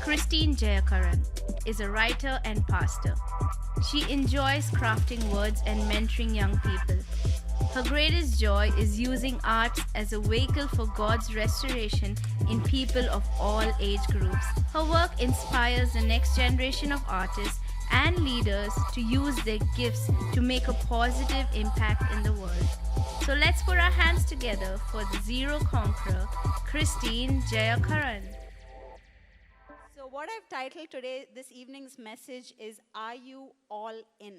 Christine Jayakaran is a writer and pastor. She enjoys crafting words and mentoring young people. Her greatest joy is using arts as a vehicle for God's restoration in people of all age groups. Her work inspires the next generation of artists and leaders to use their gifts to make a positive impact in the world. So let's put our hands together for the Zero Conqueror, Christine Jayakaran. So what I've titled this evening's message is, Are You All In?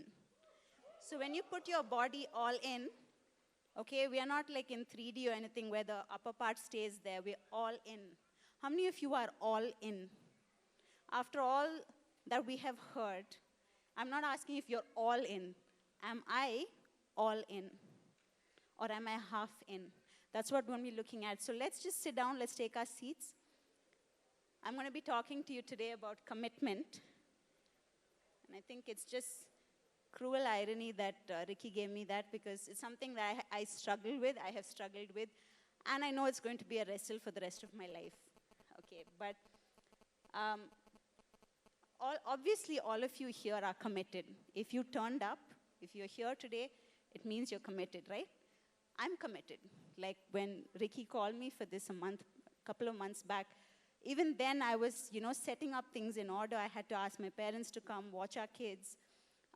So when you put your body all in, okay, we are not like in 3D or anything where the upper part stays there. We're all in. How many of you are all in? After all that we have heard, I'm not asking if you're all in. Am I all in? Or am I half in? That's what we're going to be looking at. So let's just sit down. Let's take our seats. I'm going to be talking to you today about commitment. And I think it's just cruel irony that Ricky gave me that, because it's something that I struggle with, I have struggled with, and I know it's going to be a wrestle for the rest of my life. Okay, but obviously all of you here are committed. If you turned up, if you're here today, it means you're committed, right? I'm committed. Like when Ricky called me for this a couple of months back, even then I was, setting up things in order. I had to ask my parents to come watch our kids.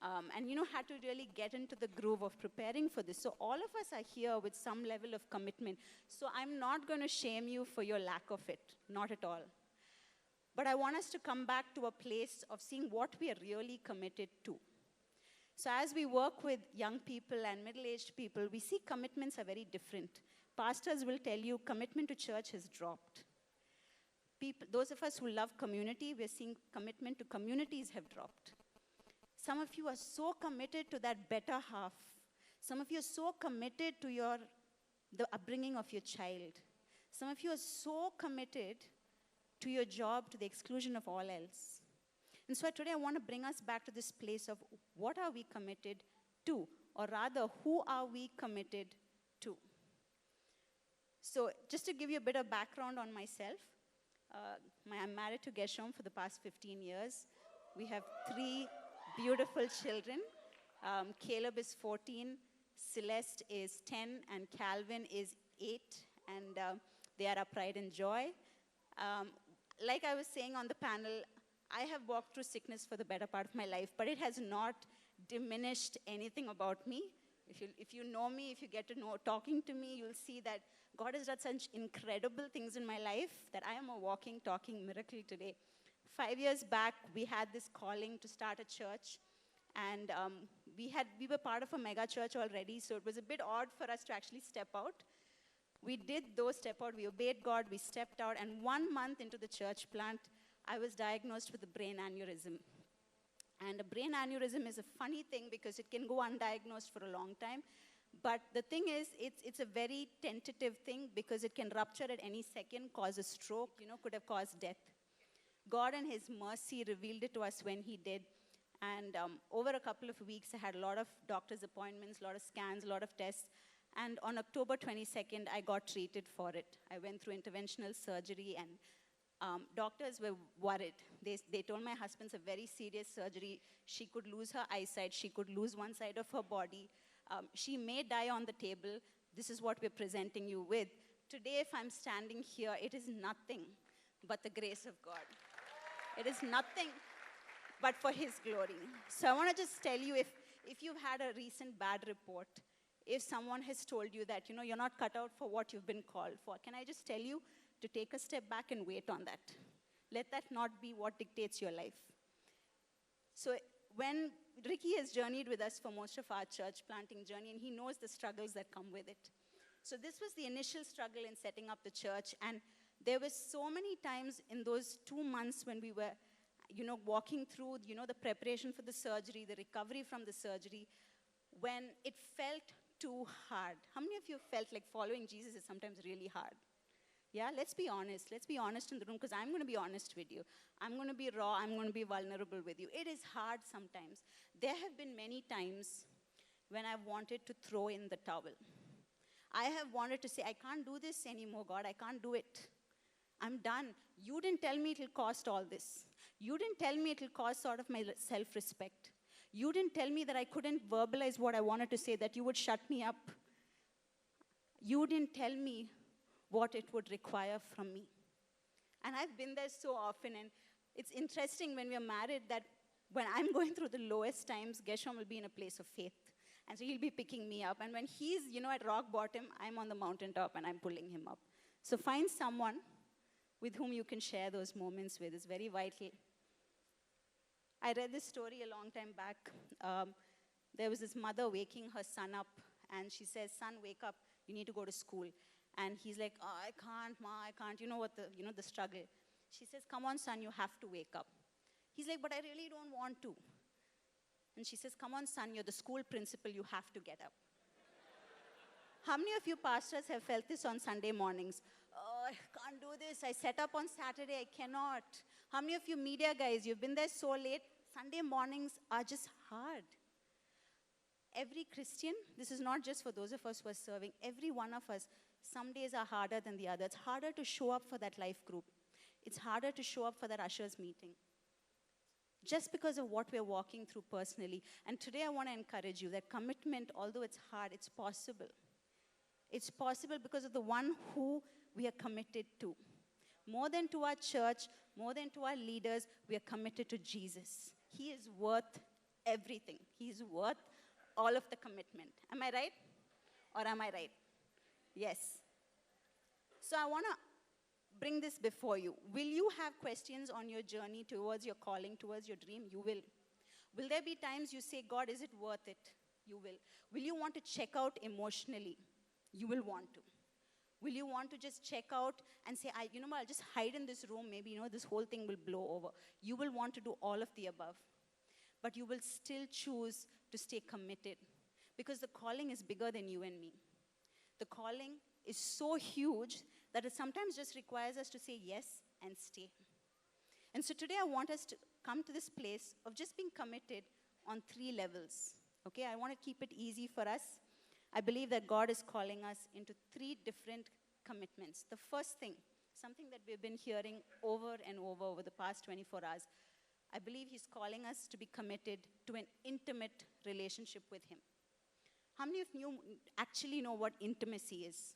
And had to really get into the groove of preparing for this. So all of us are here with some level of commitment. So I'm not going to shame you for your lack of it, not at all. But I want us to come back to a place of seeing what we are really committed to. So as we work with young people and middle-aged people, we see commitments are very different. Pastors will tell you commitment to church has dropped. Those of us who love community, we're seeing commitment to communities have dropped. Some of you are so committed to that better half. Some of you are so committed to the upbringing of your child. Some of you are so committed to your job to the exclusion of all else. And so today I want to bring us back to this place of what are we committed to? Or rather, who are we committed to? So just to give you a bit of background on myself, I'm married to Geshem for the past 15 years. We have 3 beautiful children. Caleb is 14, Celeste is 10, and Calvin is 8, and they are our pride and joy. Like I was saying on the panel, I have walked through sickness for the better part of my life, but it has not diminished anything about me. If you know me, if you get to know talking to me, you'll see that God has done such incredible things in my life that I am a walking, talking miracle today. 5 years back, we had this calling to start a church, and we were part of a mega church already, so it was a bit odd for us to actually step out. We did though step out. We obeyed God. We stepped out, and 1 month into the church plant, I was diagnosed with a brain aneurysm. And a brain aneurysm is a funny thing because it can go undiagnosed for a long time. But the thing is, it's a very tentative thing because it can rupture at any second, cause a stroke, could have caused death. God in His mercy revealed it to us when He did. And over a couple of weeks, I had a lot of doctor's appointments, a lot of scans, a lot of tests. And on October 22nd, I got treated for it. I went through interventional surgery, and doctors were worried. They told my husband's a very serious surgery. She could lose her eyesight. She could lose one side of her body. She may die on the table. This is what we're presenting you with. Today, if I'm standing here, it is nothing but the grace of God. It is nothing but for His glory. So I want to just tell you, if you've had a recent bad report, if someone has told you that, you're not cut out for what you've been called for, can I just tell you to take a step back and wait on that? Let that not be what dictates your life. So when Ricky has journeyed with us for most of our church planting journey, and he knows the struggles that come with it. So this was the initial struggle in setting up the church, and there were so many times in those 2 months when we were, walking through, the preparation for the surgery, the recovery from the surgery, when it felt too hard. How many of you felt like following Jesus is sometimes really hard? Yeah, let's be honest. Let's be honest in the room, because I'm going to be honest with you. I'm going to be raw. I'm going to be vulnerable with you. It is hard sometimes. There have been many times when I've wanted to throw in the towel. I have wanted to say, I can't do this anymore, God. I can't do it. I'm done. You didn't tell me it'll cost all this. You didn't tell me it'll cost sort of my self-respect. You didn't tell me that I couldn't verbalize what I wanted to say, that you would shut me up. You didn't tell me what it would require from me. And I've been there so often, and it's interesting when we're married that when I'm going through the lowest times, Gershom will be in a place of faith. And so he'll be picking me up. And when he's, at rock bottom, I'm on the mountaintop and I'm pulling him up. So find someone with whom you can share those moments with. It's very vital. I read this story a long time back. There was this mother waking her son up, and she says, "Son, wake up. You need to go to school." And he's like, "Oh, I can't, Ma, I can't." You know what the struggle. She says, "Come on, son, you have to wake up." He's like, "But I really don't want to." And she says, "Come on, son, you're the school principal, you have to get up." How many of you pastors have felt this on Sunday mornings? "Oh, I can't do this. I set up on Saturday, I cannot." How many of you media guys, you've been there so late, Sunday mornings are just hard. Every Christian, this is not just for those of us who are serving, every one of us, some days are harder than the other. It's harder to show up for that life group. It's harder to show up for that ushers meeting. Just because of what we're walking through personally. And today I want to encourage you that commitment, although it's hard, it's possible. It's possible because of the one who we are committed to. More than to our church, more than to our leaders, we are committed to Jesus. He is worth everything. He is worth all of the commitment. Am I right? Or am I right? Yes. So I want to bring this before you. Will you have questions on your journey towards your calling, towards your dream? You will. Will there be times you say, "God, is it worth it?" You will. Will you want to check out emotionally? You will want to. Will you want to just check out and say, I'll just hide in this room, maybe, this whole thing will blow over. You will want to do all of the above. But you will still choose to stay committed because the calling is bigger than you and me. The calling is so huge that it sometimes just requires us to say yes and stay. And so today I want us to come to this place of just being committed on 3 levels. Okay, I want to keep it easy for us. I believe that God is calling us into 3 different commitments. The first thing, something that we've been hearing over and over the past 24 hours, I believe He's calling us to be committed to an intimate relationship with Him. How many of you actually know what intimacy is?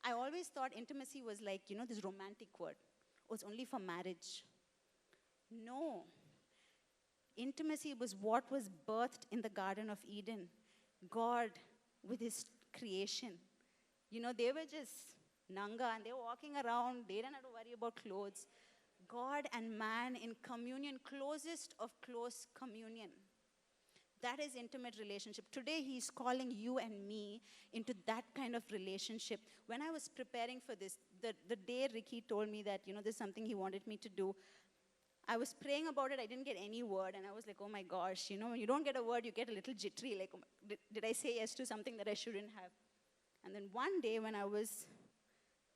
I always thought intimacy was like, this romantic word. Oh, it's only for marriage. No. Intimacy was what was birthed in the Garden of Eden. God with His creation. They were just Nanga and they were walking around. They didn't have to worry about clothes. God and man in communion, closest of close communion. That is intimate relationship. Today, He's calling you and me into that kind of relationship. When I was preparing for this, the day Ricky told me that, there's something he wanted me to do, I was praying about it. I didn't get any word. And I was like, oh my gosh, when you don't get a word, you get a little jittery. Like, did I say yes to something that I shouldn't have? And then one day when I was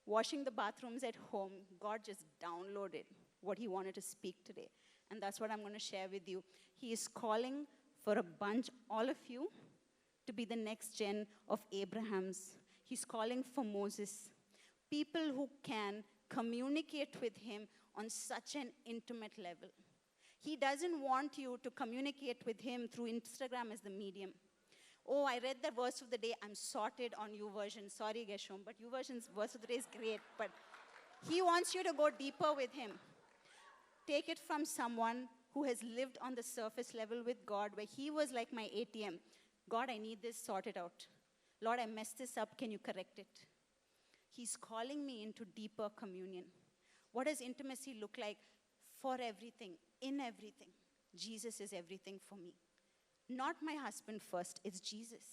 washing the bathrooms at home, God just downloaded what He wanted to speak today. And that's what I'm going to share with you. He is calling for a bunch, all of you, to be the next gen of Abrahams. He's calling for Moses. People who can communicate with Him on such an intimate level. He doesn't want you to communicate with Him through Instagram as the medium. Oh, I read the verse of the day. I'm sorted on YouVersion. Sorry, Gershom, but YouVersion's verse of the day is great. But He wants you to go deeper with Him. Take it from someone who has lived on the surface level with God, where he was like my ATM. God, I need this sorted out. Lord, I messed this up. Can you correct it? He's calling me into deeper communion. What does intimacy look like? For everything, in everything. Jesus is everything for me. Not my husband first, it's Jesus.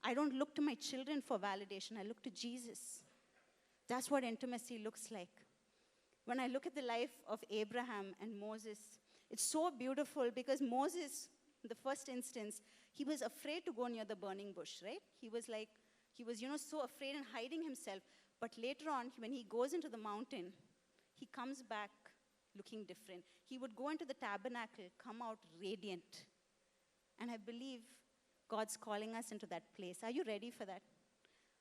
I don't look to my children for validation. I look to Jesus. That's what intimacy looks like. When I look at the life of Abraham and Moses, it's so beautiful because Moses, in the first instance, he was afraid to go near the burning bush, right? He was so afraid and hiding himself. But later on, when he goes into the mountain, he comes back looking different. He would go into the tabernacle, come out radiant. And I believe God's calling us into that place. Are you ready for that?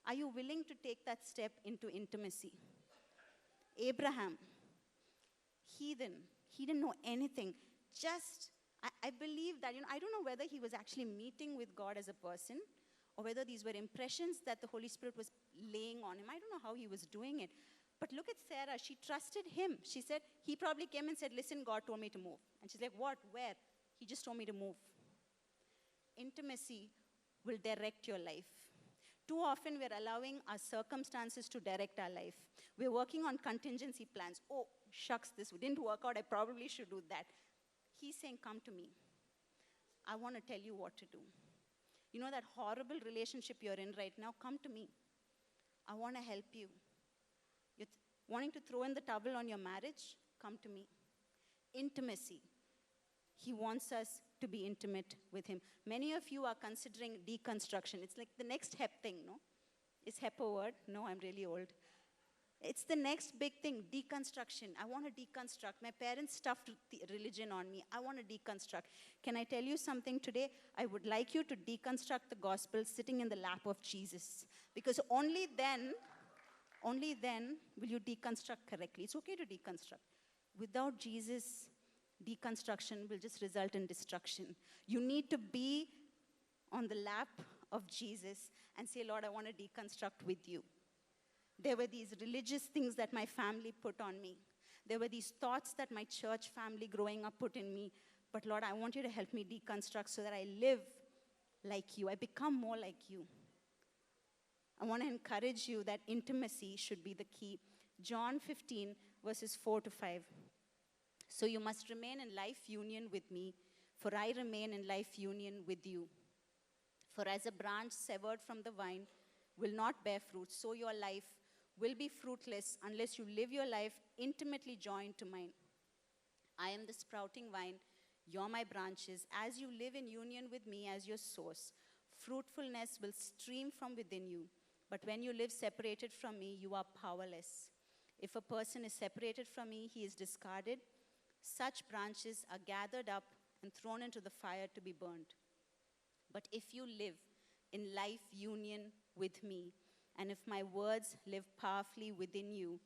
Are you willing to take that step into intimacy? Abraham, heathen, he didn't know anything. I believe that, I don't know whether he was actually meeting with God as a person or whether these were impressions that the Holy Spirit was laying on him. I don't know how he was doing it. But look at Sarah. She trusted him. She said, he probably came and said, listen, God told me to move. And she's like, what? Where? He just told me to move. Intimacy will direct your life. Too often we're allowing our circumstances to direct our life. We're working on contingency plans. Oh, shucks, this didn't work out. I probably should do that. He's saying, come to me. I want to tell you what to do. You know that horrible relationship you're in right now? Come to me. I want to help you. You're wanting to throw in the towel on your marriage? Come to me. Intimacy. He wants us to be intimate with him. Many of you are considering deconstruction. It's like the next HEP thing, no? Is HEP a word? No, I'm really old. It's the next big thing, deconstruction. I want to deconstruct. My parents stuffed religion on me. I want to deconstruct. Can I tell you something today? I would like you to deconstruct the gospel sitting in the lap of Jesus. Because only then will you deconstruct correctly. It's okay to deconstruct. Without Jesus, deconstruction will just result in destruction. You need to be on the lap of Jesus and say, Lord, I want to deconstruct with you. There were these religious things that my family put on me. There were these thoughts that my church family growing up put in me. But Lord, I want you to help me deconstruct so that I live like you. I become more like you. I want to encourage you that intimacy should be the key. John 15, verses 4 to 5. So you must remain in life union with me, for I remain in life union with you. For as a branch severed from the vine will not bear fruit, so your life will be fruitless unless you live your life intimately joined to mine. I am the sprouting vine, you're my branches. As you live in union with me as your source, fruitfulness will stream from within you. But when you live separated from me, you are powerless. If a person is separated from me, he is discarded. Such branches are gathered up and thrown into the fire to be burned. But if you live in life union with me, and if my words live powerfully within you,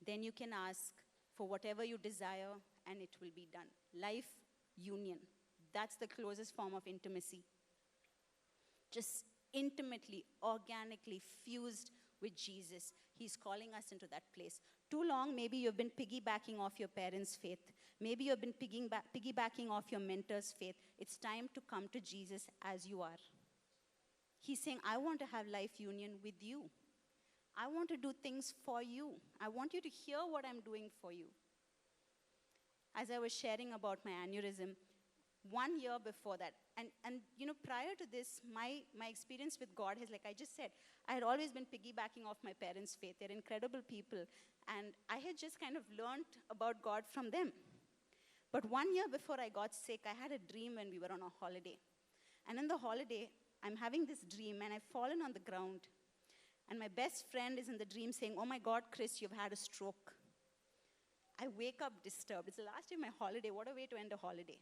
then you can ask for whatever you desire and it will be done. Life union. That's the closest form of intimacy. Just intimately, organically fused with Jesus. He's calling us into that place. Too long, maybe you've been piggybacking off your parents' faith. Maybe you've been piggybacking off your mentor's faith. It's time to come to Jesus as you are. He's saying, I want to have life union with you. I want to do things for you. I want you to hear what I'm doing for you. As I was sharing about my aneurysm, 1 year before that, and prior to this, my experience with God is, like I just said, I had always been piggybacking off my parents' faith. They're incredible people. And I had just kind of learned about God from them. But 1 year before I got sick, I had a dream when we were on a holiday. And in the holiday, I'm having this dream, and I've fallen on the ground. And my best friend is in the dream saying, oh my God, Chris, you've had a stroke. I wake up disturbed. It's the last day of my holiday. What a way to end a holiday.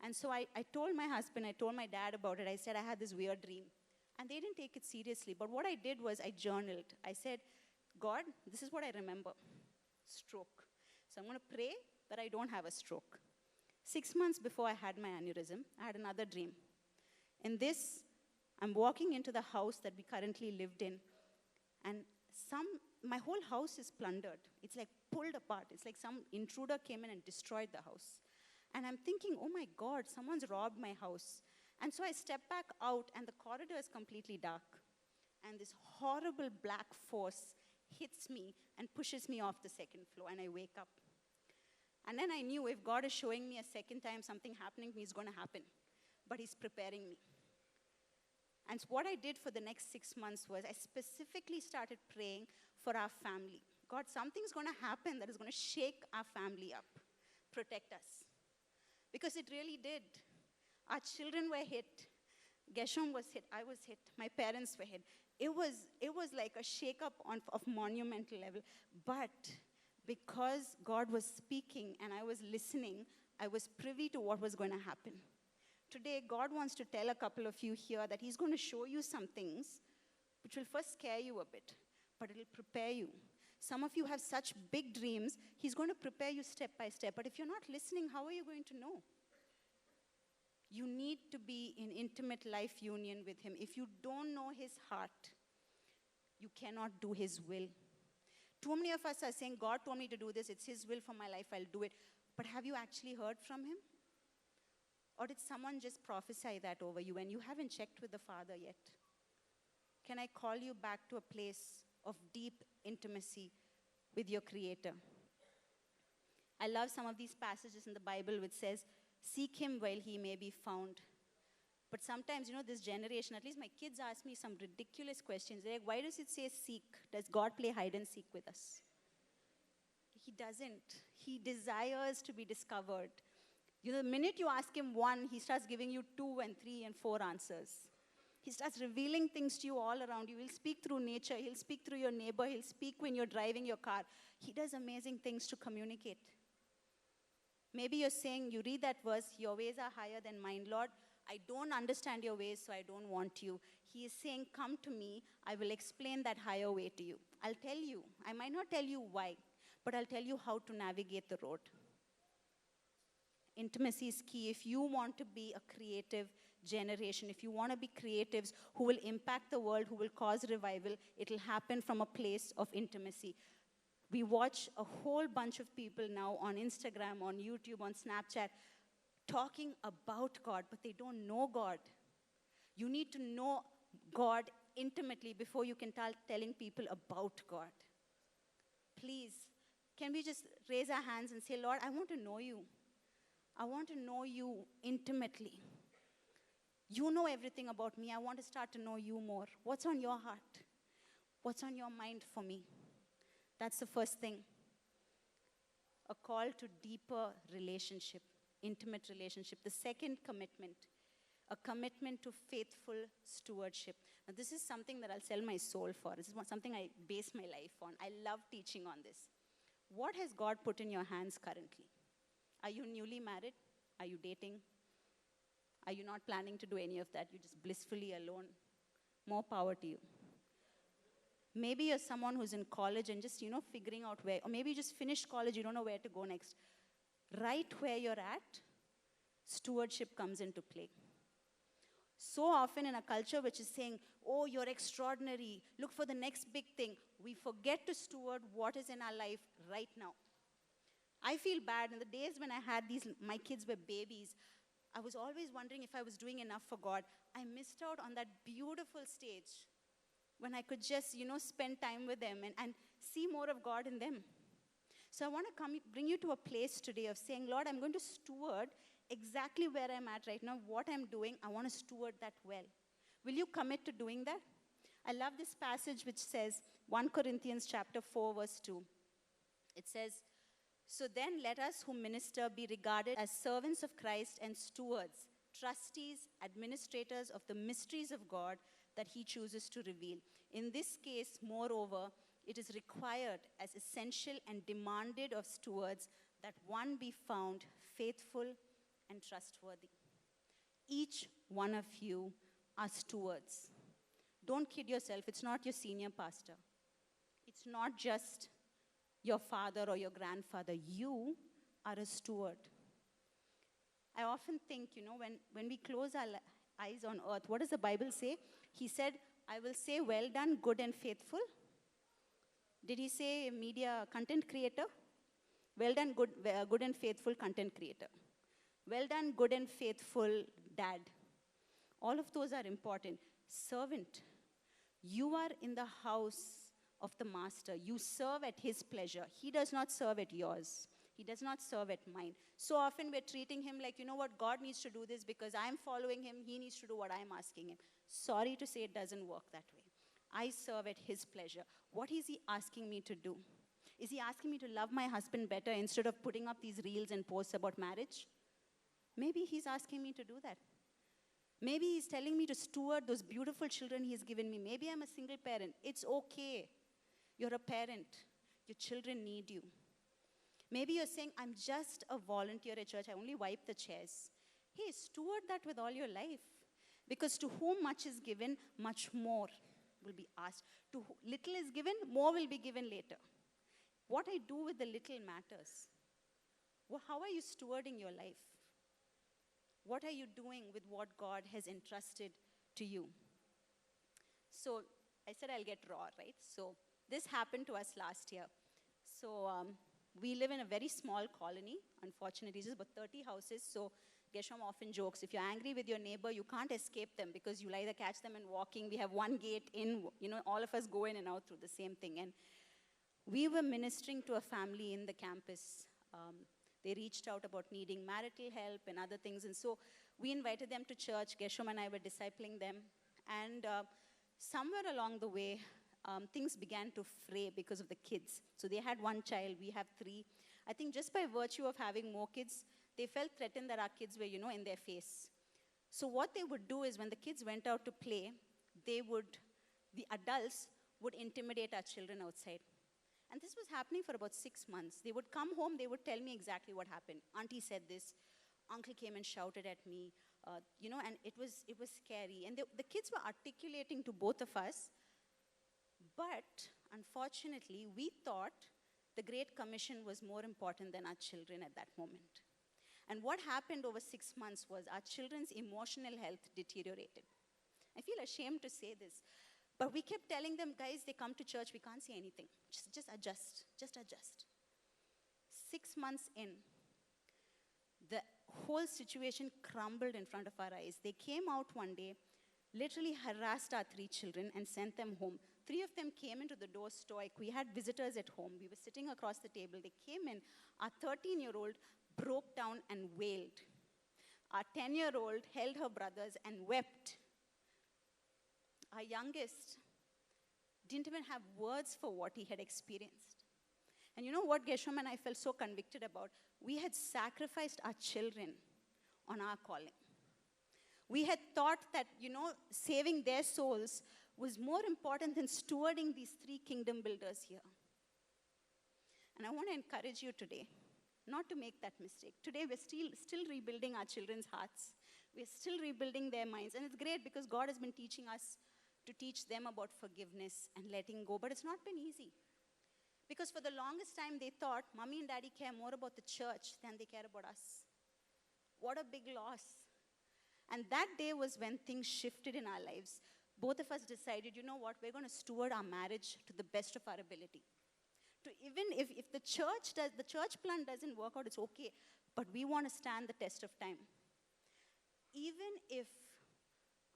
And so I told my husband, I told my dad about it. I said, I had this weird dream. And they didn't take it seriously. But what I did was I journaled. I said, God, this is what I remember. Stroke. So I'm going to pray that I don't have a stroke. 6 months before I had my aneurysm, I had another dream. In this, I'm walking into the house that we currently lived in. And my whole house is plundered. It's like pulled apart. It's like some intruder came in and destroyed the house. And I'm thinking, oh my God, someone's robbed my house. And so I step back out, and the corridor is completely dark. And this horrible black force hits me and pushes me off the second floor, and I wake up. And then I knew if God is showing me a second time something happening to me is going to happen. But he's preparing me. And so what I did for the next 6 months was I specifically started praying for our family. God, something's going to happen that is going to shake our family up. Protect us. Because it really did. Our children were hit. Geshem was hit. I was hit. My parents were hit. It was like a shake-up of monumental level. But because God was speaking and I was listening, I was privy to what was going to happen. Today, God wants to tell a couple of you here that he's going to show you some things which will first scare you a bit, but it'll prepare you. Some of you have such big dreams. He's going to prepare you step by step. But if you're not listening, how are you going to know? You need to be in intimate life union with him. If you don't know his heart, you cannot do his will. Too many of us are saying, God told me to do this. It's his will for my life. I'll do it. But have you actually heard from him? Or did someone just prophesy that over you and you haven't checked with the Father yet? Can I call you back to a place of deep intimacy with your Creator? I love some of these passages in the Bible which says, seek him while he may be found. But sometimes, this generation, at least my kids ask me some ridiculous questions. They're like, why does it say seek? Does God play hide and seek with us? He doesn't. He desires to be discovered. The minute you ask him one, he starts giving you 2 and 3 and 4 answers. He starts revealing things to you all around you. He'll speak through nature. He'll speak through your neighbor. He'll speak when you're driving your car. He does amazing things to communicate. Maybe you're saying, you read that verse, your ways are higher than mine. Lord, I don't understand your ways, so I don't want you. He is saying, come to me. I will explain that higher way to you. I'll tell you. I might not tell you why, but I'll tell you how to navigate the road. Intimacy is key. If you want to be a creative generation, if you want to be creatives who will impact the world, who will cause revival, it'll happen from a place of intimacy. We watch a whole bunch of people now on Instagram, on YouTube, on Snapchat, talking about God, but they don't know God. You need to know God intimately before you can start telling people about God. Please, can we just raise our hands and say, Lord, I want to know you. I want to know you intimately. You know everything about me. I want to start to know you more. What's on your heart? What's on your mind for me? That's the first thing. A call to deeper relationship, intimate relationship. The second commitment, a commitment to faithful stewardship. Now, this is something that I'll sell my soul for. This is something I base my life on. I love teaching on this. What has God put in your hands currently? Are you newly married? Are you dating? Are you not planning to do any of that? You're just blissfully alone. More power to you. Maybe you're someone who's in college and just, figuring out where, or maybe you just finished college, you don't know where to go next. Right where you're at, stewardship comes into play. So often in a culture which is saying, oh, you're extraordinary, look for the next big thing, we forget to steward what is in our life right now. I feel bad. In the days when I had my kids were babies, I was always wondering if I was doing enough for God. I missed out on that beautiful stage when I could just, spend time with them and see more of God in them. So I want to bring you to a place today of saying, Lord, I'm going to steward exactly where I'm at right now, what I'm doing. I want to steward that well. Will you commit to doing that? I love this passage which says, 1 Corinthians chapter 4, verse 2. It says, so then let us who minister be regarded as servants of Christ and stewards, trustees, administrators of the mysteries of God that he chooses to reveal. In this case, moreover, it is required as essential and demanded of stewards that one be found faithful and trustworthy. Each one of you are stewards. Don't kid yourself. It's not your senior pastor. It's not just your father or your grandfather. You are a steward. I often think, when we close our eyes on earth, what does the Bible say? He said, I will say, well done, good and faithful. Did he say media content creator? Well done, good and faithful content creator. Well done, good and faithful dad. All of those are important. Servant. You are in the house of the master. You serve at his pleasure. He does not serve at yours. He does not serve at mine. So often we're treating him like, God needs to do this because I'm following him. He needs to do what I'm asking him. Sorry to say it doesn't work that way. I serve at his pleasure. What is he asking me to do? Is he asking me to love my husband better instead of putting up these reels and posts about marriage? Maybe he's asking me to do that. Maybe he's telling me to steward those beautiful children he's given me. Maybe I'm a single parent. It's okay. You're a parent. Your children need you. Maybe you're saying, I'm just a volunteer at church. I only wipe the chairs. Hey, steward that with all your life. Because to whom much is given, much more will be asked. To little is given, more will be given later. What I do with the little matters. How are you stewarding your life? What are you doing with what God has entrusted to you? So I said I'll get raw, right? So this happened to us last year. So we live in a very small colony. Unfortunately, it's just about 30 houses. So Geshem often jokes, if you're angry with your neighbor, you can't escape them because you'll either catch them in walking. We have one gate in, all of us go in and out through the same thing. And we were ministering to a family in the campus. They reached out about needing marital help and other things. And so we invited them to church. Geshem and I were discipling them. And somewhere along the way, things began to fray because of the kids. So they had one child, we have 3. I think just by virtue of having more kids, they felt threatened that our kids were, in their face. So what they would do is when the kids went out to play, the adults would intimidate our children outside. And this was happening for about 6 months. They would come home, they would tell me exactly what happened. Auntie said this, uncle came and shouted at me, and it was scary. And the kids were articulating to both of us. But unfortunately, we thought the Great Commission was more important than our children at that moment. And what happened over 6 months was our children's emotional health deteriorated. I feel ashamed to say this, but we kept telling them, guys, they come to church, we can't say anything. Just adjust. 6 months in, the whole situation crumbled in front of our eyes. They came out one day, literally harassed our 3 children and sent them home. 3 of them came into the door stoic. We had visitors at home. We were sitting across the table. They came in. Our 13-year-old broke down and wailed. Our 10-year-old held her brothers and wept. Our youngest didn't even have words for what he had experienced. And you know what Geshem and I felt so convicted about? We had sacrificed our children on our calling. We had thought that, saving their souls was more important than stewarding these 3 kingdom builders here. And I want to encourage you today not to make that mistake. Today, we're still rebuilding our children's hearts. We're still rebuilding their minds. And it's great because God has been teaching us to teach them about forgiveness and letting go. But it's not been easy. Because for the longest time, they thought, Mommy and Daddy care more about the church than they care about us. What a big loss. And that day was when things shifted in our lives. Both of us decided, you know what, we're going to steward our marriage to the best of our ability. To even if the church plan doesn't work out, it's okay. But we want to stand the test of time. Even if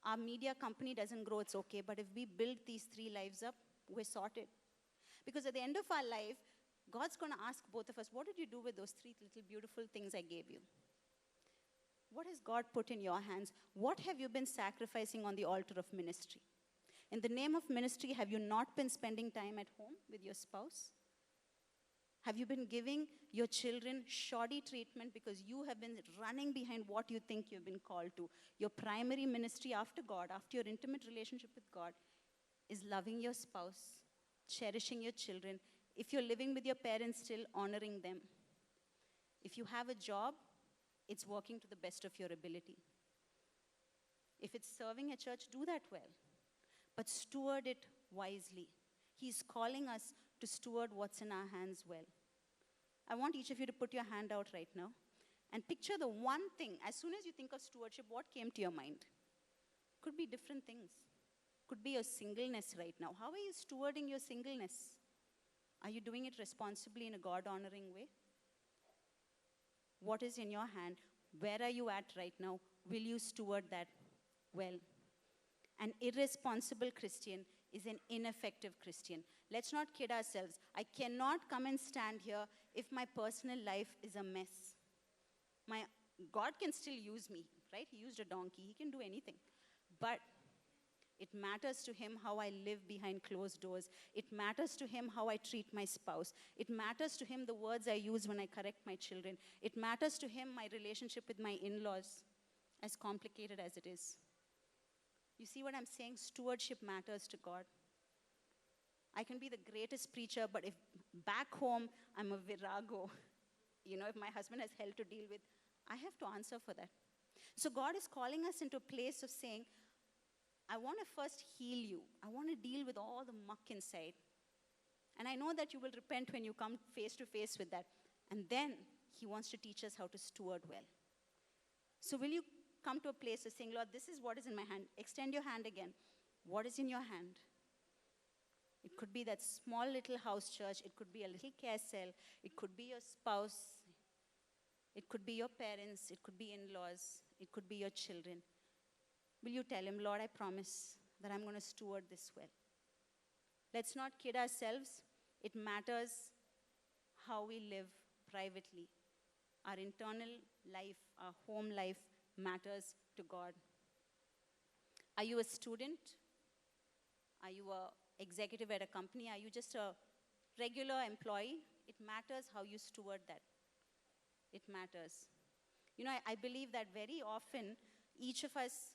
our media company doesn't grow, it's okay. But if we build these 3 lives up, we're sorted. Because at the end of our life, God's going to ask both of us, what did you do with those 3 little beautiful things I gave you? What has God put in your hands? What have you been sacrificing on the altar of ministry? In the name of ministry, have you not been spending time at home with your spouse? Have you been giving your children shoddy treatment because you have been running behind what you think you've been called to? Your primary ministry after God, after your intimate relationship with God, is loving your spouse, cherishing your children. If you're living with your parents still, honoring them. If you have a job, it's working to the best of your ability. If it's serving a church, do that well. But steward it wisely. He's calling us to steward what's in our hands well. I want each of you to put your hand out right now and picture the one thing. As soon as you think of stewardship, what came to your mind? Could be different things. Could be your singleness right now. How are you stewarding your singleness? Are you doing it responsibly in a God-honoring way? What is in your hand? Where are you at right now? Will you steward that well? An irresponsible Christian is an ineffective Christian. Let's not kid ourselves. I cannot come and stand here if my personal life is a mess. God can still use me, right? He used a donkey. He can do anything. But it matters to him how I live behind closed doors. It matters to him how I treat my spouse. It matters to him the words I use when I correct my children. It matters to him my relationship with my in-laws, as complicated as it is. You see what I'm saying? Stewardship matters to God. I can be the greatest preacher, but if back home I'm a virago, if my husband has hell to deal with, I have to answer for that. So God is calling us into a place of saying, I want to first heal you. I want to deal with all the muck inside. And I know that you will repent when you come face to face with that. And then he wants to teach us how to steward well. So will you come to a place of saying, Lord, this is what is in my hand. Extend your hand again. What is in your hand? It could be that small little house church. It could be a little care cell. It could be your spouse. It could be your parents. It could be in-laws. It could be your children. Will you tell him, Lord, I promise that I'm going to steward this well. Let's not kid ourselves. It matters how we live privately. Our internal life, our home life matters to God. Are you a student? Are you an executive at a company? Are you just a regular employee? It matters how you steward that. It matters. You know, I believe that very often each of us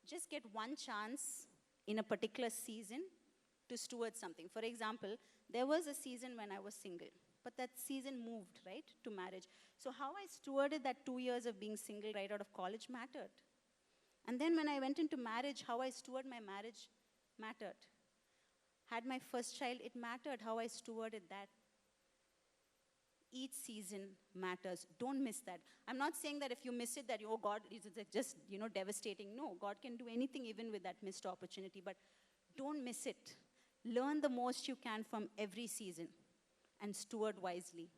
just get one chance in a particular season to steward something. For example, there was a season when I was single, but that season moved, right, to marriage. So how I stewarded that 2 years of being single right out of college mattered. And then when I went into marriage, how I stewarded my marriage mattered. Had my first child, it mattered how I stewarded that. Each season matters. Don't miss that. I'm not saying that if you miss it, that, oh, God, is just, devastating. No, God can do anything even with that missed opportunity. But don't miss it. Learn the most you can from every season and steward wisely.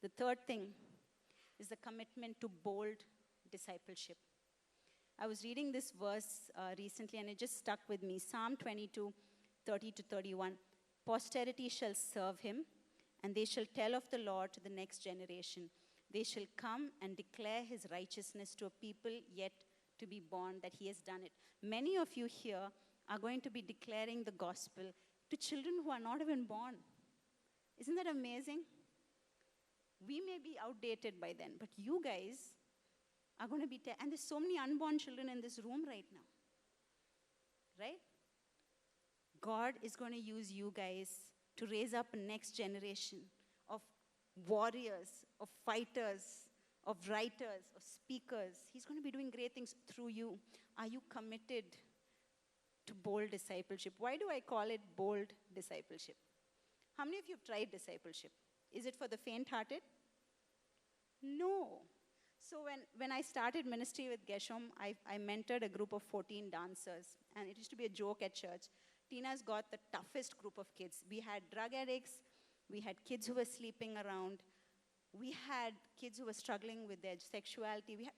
The third thing is the commitment to bold discipleship. I was reading this verse recently, and it just stuck with me. Psalm 22, 30-31. Posterity shall serve him, and they shall tell of the Lord to the next generation. They shall come and declare his righteousness to a people yet to be born, that he has done it. Many of you here are going to be declaring the gospel to children who are not even born. Isn't that amazing? We may be outdated by then, but you guys are going to be, and there's so many unborn children in this room right now. Right? God is going to use you guys to raise up a next generation of warriors, of fighters, of writers, of speakers. He's going to be doing great things through you. Are you committed to bold discipleship? Why do I call it bold discipleship? How many of you have tried discipleship? Is it for the faint-hearted? No. So when I started ministry with Geshem, I mentored a group of 14 dancers. And it used to be a joke at church. Tina's got the toughest group of kids. We had drug addicts. We had kids who were sleeping around. We had kids who were struggling with their sexuality. We had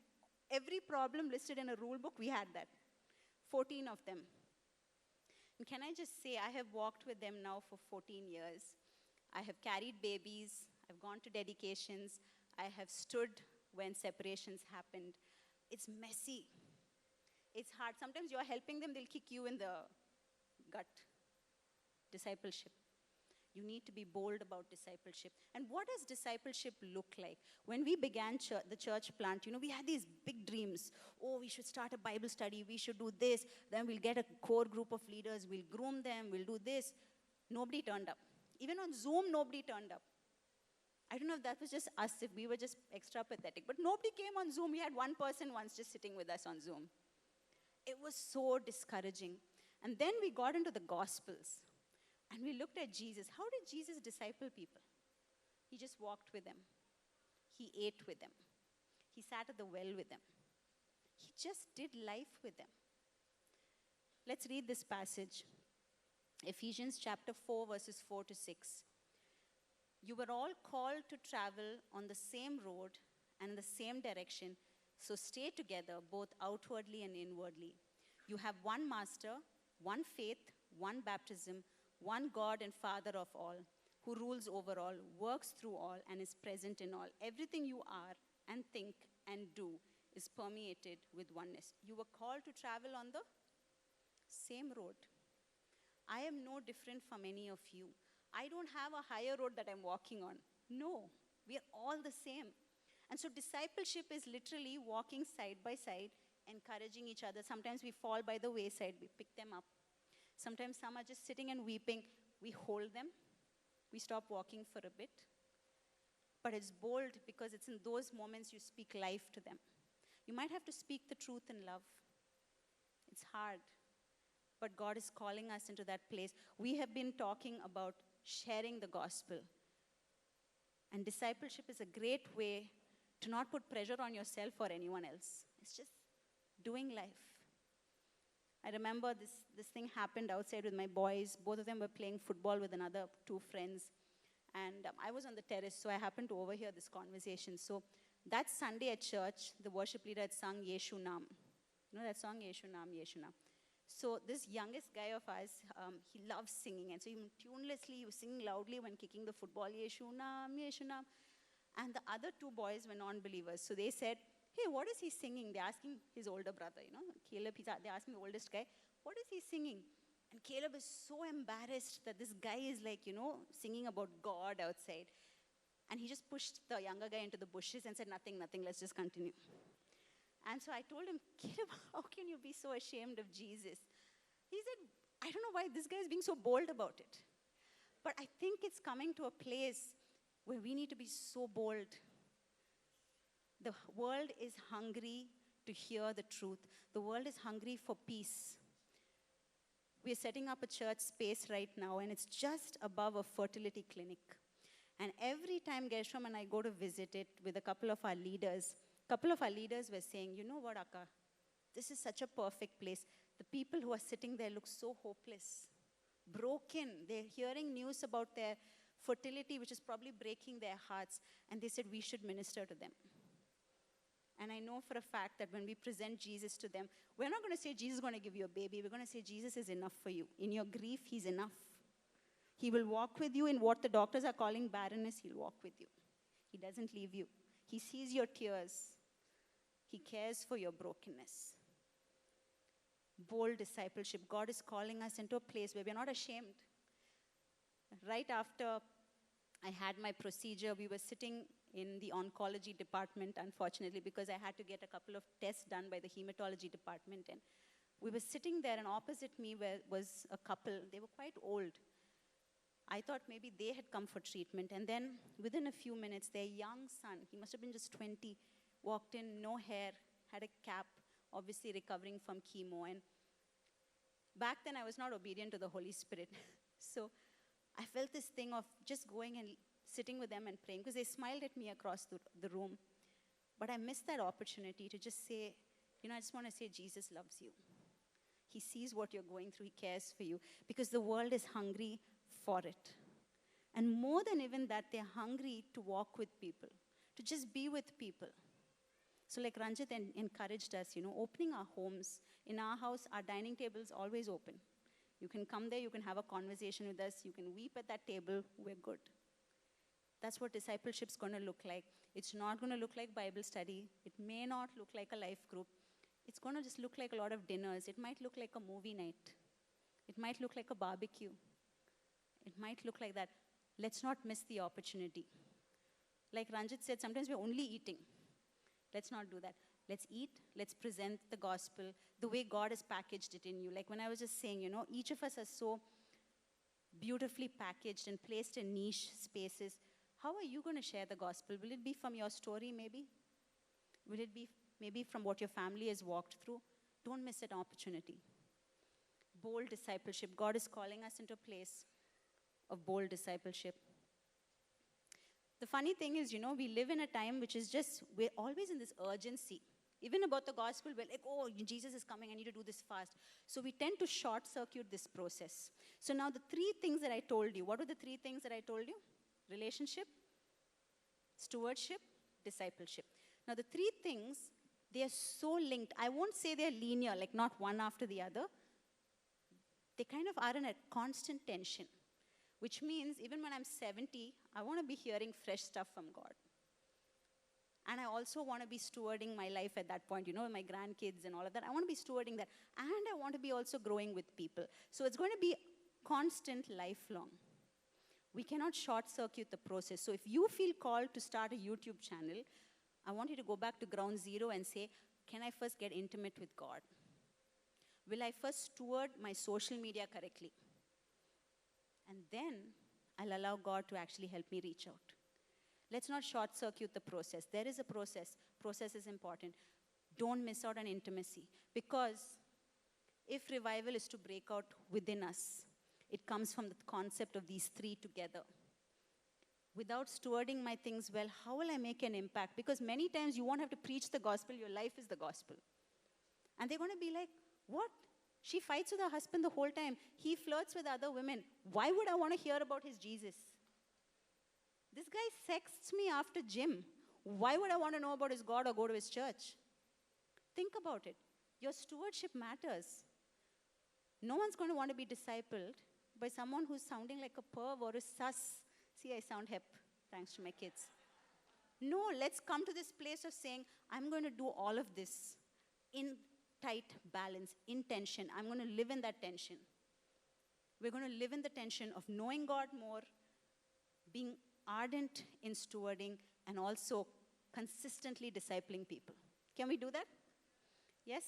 every problem listed in a rule book. We had that. 14 of them. And can I just say, I have walked with them now for 14 years. I have carried babies. I've gone to dedications. I have stood when separations happened. It's messy. It's hard. Sometimes you're helping them, they'll kick you in the gut. Discipleship. You need to be bold about discipleship. And what does discipleship look like? When we began the church plant, we had these big dreams. Oh, we should start a Bible study. We should do this. Then we'll get a core group of leaders. We'll groom them. We'll do this. Nobody turned up. Even on Zoom, nobody turned up. I don't know if that was just us, if we were just extra pathetic. But nobody came on Zoom. We had one person once just sitting with us on Zoom. It was so discouraging. And then we got into the Gospels. And we looked at Jesus. How did Jesus disciple people? He just walked with them. He ate with them. He sat at the well with them. He just did life with them. Let's read this passage. Ephesians chapter 4, verses 4-6. You were all called to travel on the same road and the same direction, so stay together both outwardly and inwardly. You have one master, one faith, one baptism, one God and Father of all, who rules over all, works through all, and is present in all. Everything you are and think and do is permeated with oneness. You were called to travel on the same road. I am no different from any of you. I don't have a higher road that I'm walking on. No, we are all the same. And so discipleship is literally walking side by side, encouraging each other. Sometimes we fall by the wayside, we pick them up. Sometimes some are just sitting and weeping. We hold them. We stop walking for a bit. But it's bold because it's in those moments you speak life to them. You might have to speak the truth in love. It's hard. But God is calling us into that place. We have been talking about sharing the gospel. And discipleship is a great way to not put pressure on yourself or anyone else. It's just doing life. I remember this thing happened outside with my boys. Both of them were playing football with another two friends. And I was on the terrace, so I happened to overhear this conversation. So that Sunday at church, the worship leader had sung Yeshu Nam. You know that song, Yeshu Nam, Yeshu Nam. So this youngest guy of ours, he loves singing. And so even tunelessly, he was singing loudly when kicking the football, Yeshu Nam, Yeshu Nam. And the other two boys were non-believers. So they said, hey, what is he singing? They're asking his older brother, Caleb, they're asking the oldest guy, what is he singing? And Caleb is so embarrassed that this guy is singing about God outside. And he just pushed the younger guy into the bushes and said, nothing, let's just continue. And so I told him, Caleb, how can you be so ashamed of Jesus? He said, I don't know why this guy is being so bold about it. But I think it's coming to a place where we need to be so bold. The world is hungry to hear the truth. The world is hungry for peace. We are setting up a church space right now, and it's just above a fertility clinic. And every time Gershom and I go to visit it with a couple of our leaders were saying, you know what, Akka, this is such a perfect place. The people who are sitting there look so hopeless, broken. They're hearing news about their fertility, which is probably breaking their hearts. And they said, we should minister to them. And I know for a fact that when we present Jesus to them, we're not going to say Jesus is going to give you a baby. We're going to say Jesus is enough for you. In your grief, he's enough. He will walk with you in what the doctors are calling barrenness. He'll walk with you. He doesn't leave you. He sees your tears. He cares for your brokenness. Bold discipleship. God is calling us into a place where we're not ashamed. Right after I had my procedure, we were sitting in the oncology department, unfortunately, because I had to get a couple of tests done by the hematology department. And we were sitting there, and opposite me was a couple. They were quite old. I thought maybe they had come for treatment. And then within a few minutes, their young son, he must have been just 20, walked in, no hair, had a cap, obviously recovering from chemo. And back then, I was not obedient to the Holy Spirit. So I felt this thing of just going and sitting with them and praying, because they smiled at me across the room. But I missed that opportunity to just say, I just want to say Jesus loves you. He sees what you're going through. He cares for you, because the world is hungry for it. And more than even that, they're hungry to walk with people, to just be with people. So like Ranjit encouraged us, opening our homes. In our house, our dining table is always open. You can come there, you can have a conversation with us, you can weep at that table, we're good. That's what discipleship's going to look like. It's not going to look like Bible study. It may not look like a life group. It's going to just look like a lot of dinners. It might look like a movie night. It might look like a barbecue. It might look like that. Let's not miss the opportunity. Like Ranjit said, sometimes we're only eating. Let's not do that. Let's eat. Let's present the gospel the way God has packaged it in you. Like when I was just saying, each of us are so beautifully packaged and placed in niche spaces. How are you going to share the gospel? Will it be from your story, maybe? Will it be maybe from what your family has walked through? Don't miss an opportunity. Bold discipleship. God is calling us into a place of bold discipleship. The funny thing is, we live in a time which is just, we're always in this urgency. Even about the gospel, we're like, oh, Jesus is coming, I need to do this fast. So we tend to short circuit this process. So now the three things that I told you, what were the three things that I told you? Relationship, stewardship, discipleship. Now the three things, they are so linked. I won't say they're linear, like not one after the other. They kind of are in a constant tension, which means even when I'm 70, I want to be hearing fresh stuff from God. And I also want to be stewarding my life at that point, my grandkids and all of that. I want to be stewarding that. And I want to be also growing with people. So it's going to be constant, lifelong. We cannot short circuit the process. So if you feel called to start a YouTube channel, I want you to go back to ground zero and say, can I first get intimate with God? Will I first steward my social media correctly? And then I'll allow God to actually help me reach out. Let's not short circuit the process. There is a process. Process is important. Don't miss out on intimacy. Because if revival is to break out within us, It comes from the concept of these three together. Without stewarding my things well, how will I make an impact? Because many times you won't have to preach the gospel, your life is the gospel. And they're going to be like, what? She fights with her husband the whole time. He flirts with other women. Why would I want to hear about his Jesus? This guy sexts me after gym. Why would I want to know about his God or go to his church? Think about it. Your stewardship matters. No one's going to want to be discipled by someone who's sounding like a perv or a sus. See, I sound hip, thanks to my kids. No, let's come to this place of saying, I'm going to do all of this in tight balance, in tension. I'm going to live in that tension. We're going to live in the tension of knowing God more, being ardent in stewarding, and also consistently discipling people. Can we do that? Yes?